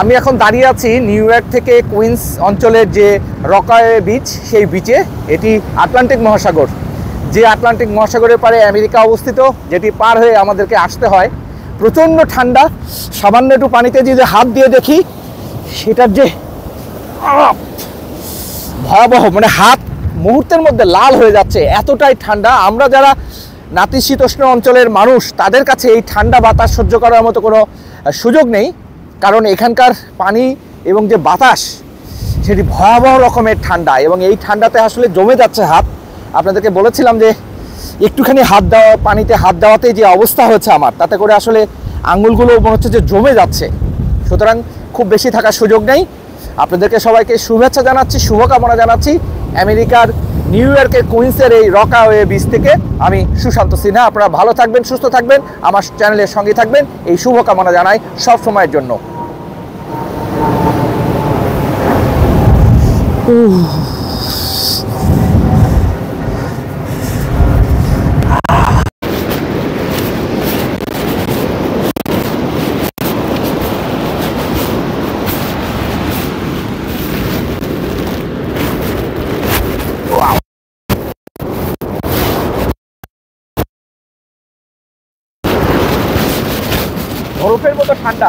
আমি এখন দাঁড়িয়ে আছি নিউ ইয়র্ক থেকে কুইন্স অঞ্চলের যে রকওয়ে বিচ, সেই বিচে। এটি আটলান্টিক মহাসাগর, যে আটলান্টিক মহাসাগরের পারে আমেরিকা অবস্থিত, যেটি পার হয়ে আমাদেরকে আসতে হয়। প্রচণ্ড ঠান্ডা। সামান্য একটু পানিতে যদি হাত দিয়ে দেখি, সেটার যে ভয়াবহ, মানে হাত মুহূর্তের মধ্যে লাল হয়ে যাচ্ছে, এতটাই ঠান্ডা। আমরা যারা নাতিশীতোষ্ণ অঞ্চলের মানুষ, তাদের কাছে এই ঠান্ডা বাতাস সহ্য করার মতো কোনো সুযোগ নেই, কারণ এখানকার পানি এবং যে বাতাস, সেটি ভয়াবহ রকমের ঠান্ডা। এবং এই ঠান্ডাতে আসলে জমে যাচ্ছে হাত। আপনাদেরকে বলেছিলাম যে একটুখানি পানিতে হাত দেওয়াতেই যে অবস্থা হয়েছে আমার, তাতে করে আসলে আঙুলগুলো মনে হচ্ছে যে জমে যাচ্ছে। সুতরাং খুব বেশি থাকার সুযোগ নেই। আপনাদেরকে সবাইকে শুভেচ্ছা জানাচ্ছি, শুভকামনা জানাচ্ছি আমেরিকার নিউ ইয়র্কের কুইন্সের এই রকওয়ে বিচ থেকে। আমি সুশান্ত সিনহা। আপনারা ভালো থাকবেন, সুস্থ থাকবেন, আমার চ্যানেলের সঙ্গে থাকবেন, এই শুভকামনা জানাই সব সময়ের জন্য। বরফের মতো ঠান্ডা।